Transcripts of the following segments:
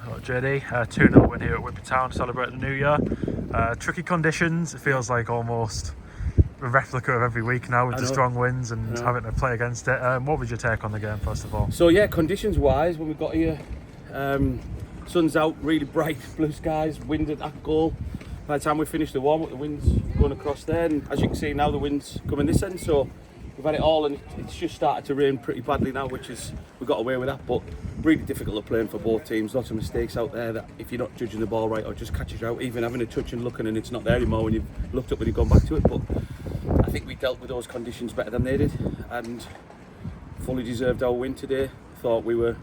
Hello, JD. 2-0 win here at Whitby Town to celebrate the new year. Tricky conditions. It feels like almost a replica of every week now with the strong winds and having to play against it. What was your take on the game, first of all? So yeah, conditions-wise, when we got here, sun's out, really bright, blue skies, wind at that goal. By the time we finished the warm-up, the wind's going across there, and as you can see now, the wind's coming this end. So we've had it all, and it's just started to rain pretty badly now, which is, we got away with that, but really difficult to playing for both teams. Lots of mistakes out there that if you're not judging the ball right or just catches you out, even having a touch and looking and it's not there anymore when you've looked up and you've gone back to it. But I think we dealt with those conditions better than they did and fully deserved our win today. Thought we were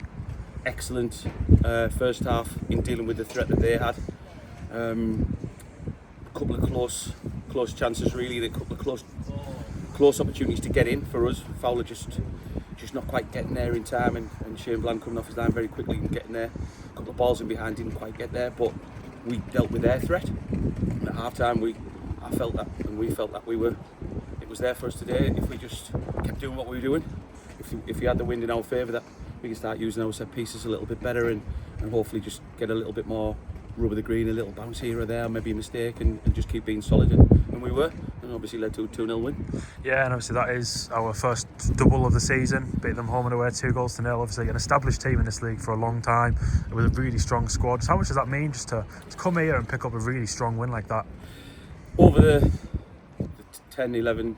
excellent first half in dealing with the threat that they had. A couple of close chances really, a couple of close opportunities to get in for us. Fowler just not quite getting there in time, and Shane Bland coming off his line very quickly and getting there. A couple of balls in behind, didn't quite get there, but we dealt with their threat. And at half time I felt that, and we felt that it was there for us today if we just kept doing what we were doing. If we had the wind in our favour, that we can start using our set pieces a little bit better and hopefully just get a little bit more rub of the green, a little bounce here or there, maybe a mistake, and just keep being solid, and we were, and obviously led to a 2-0 win. Yeah, and obviously that is our first double of the season, beat them home and away 2-0. Obviously an established team in this league for a long time with a really strong squad. So how much does that mean just to come here and pick up a really strong win like that? Over the 10, 11,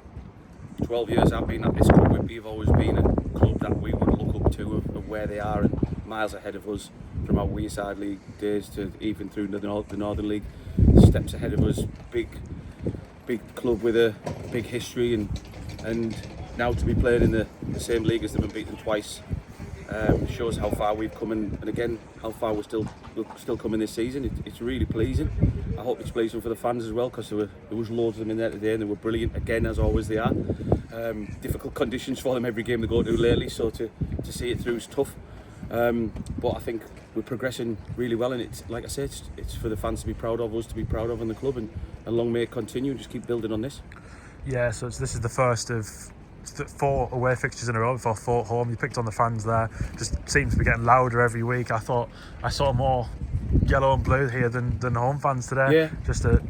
12 years I've been at this club, Whitby have always been a club that we would look up to of where they are and miles ahead of us, from our Wearside League days to even through the Northern League, steps ahead of us. Big club with a big history, and now to be playing in the same league as them and beaten twice shows how far we've come, and again how far we're still coming this season. It's really pleasing. I hope it's pleasing for the fans as well, because there was loads of them in there today and they were brilliant again, as always they are. Difficult conditions for them every game they go to lately, so to see it through is tough. But I think we're progressing really well, and it's, like I said, it's for the fans to be proud of, us to be proud of, and the club, and long may it continue. Just keep building on this. Yeah, so this is the first of 4 away fixtures in a row before 4 at home. You picked on the fans there. Just seems to be getting louder every week. I thought I saw more yellow and blue here than home fans today. Yeah. Just a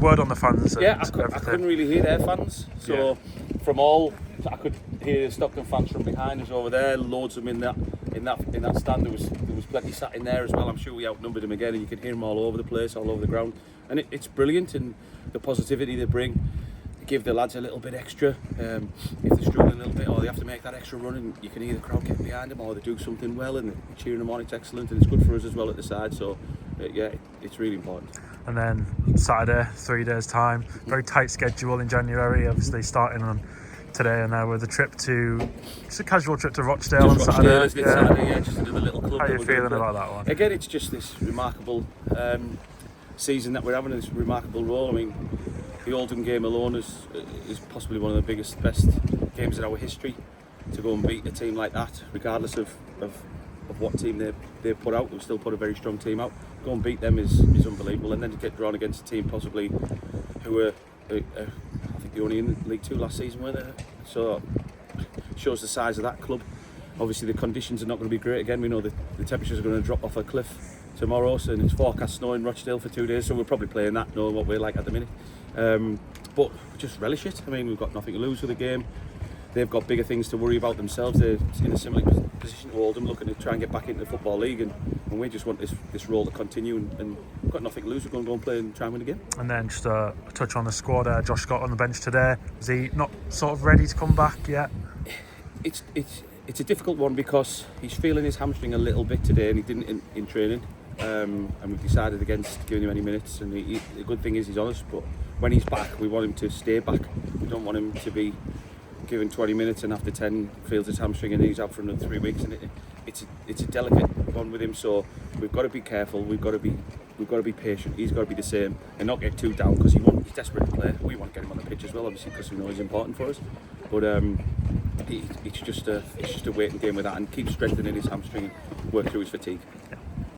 word on the fans. Yeah, I couldn't really hear their fans. So from all, I could hear Stockton fans from behind us over there. Loads of them in that stand. There was plenty sat in there as well. I'm sure we outnumbered them again, and you could hear them all over the place, all over the ground. And it's brilliant, and the positivity they bring. Give the lads a little bit extra if they're struggling a little bit, or they have to make that extra run, and you can hear the crowd get behind them, or they do something well and they're cheering them on. It's excellent, and it's good for us as well at the side. So yeah, it's really important. And then Saturday, 3 days time, very tight schedule in January, obviously starting on today, and now with a just a casual trip to Rochdale on Saturday. Saturday, just another little club. How are you feeling about that one? Again, it's just this remarkable season that we're having, this remarkable role. I mean, the Oldham game alone is possibly one of the best games in our history. To go and beat a team like that, regardless of what team they put out, we still put a very strong team out. Go and beat them is unbelievable, and then to get drawn against a team possibly who were, I think they only in League 2 last season, weren't they? So shows the size of that club. Obviously the conditions are not going to be great again. We know the temperatures are going to drop off a cliff tomorrow, so, and it's forecast snow in Rochdale for 2 days, so we're probably playing that, knowing what we're like at the minute. But just relish it. I mean, we've got nothing to lose with the game. They've got bigger things to worry about themselves. They're in a similar position to Oldham, looking to try and get back into the Football League, and we just want this role to continue, and we've got nothing to lose. We're going to go and play and try and win again. And then just a touch on the squad. Josh Scott on the bench today. Is he not sort of ready to come back yet? It's a difficult one, because he's feeling his hamstring a little bit today, and he didn't in training. And we've decided against giving him any minutes, and the good thing is he's honest, but when he's back we want him to stay back. We don't want him to be given 20 minutes and after 10 feels his hamstring and he's out for another 3 weeks, and it's a delicate one with him, so we've got to be careful, we've got to be patient. He's got to be the same and not get too down, because he's desperate to play. We want to get him on the pitch as well, obviously, because we know he's important for us, but it's just a waiting game with that, and keep strengthening his hamstring and work through his fatigue.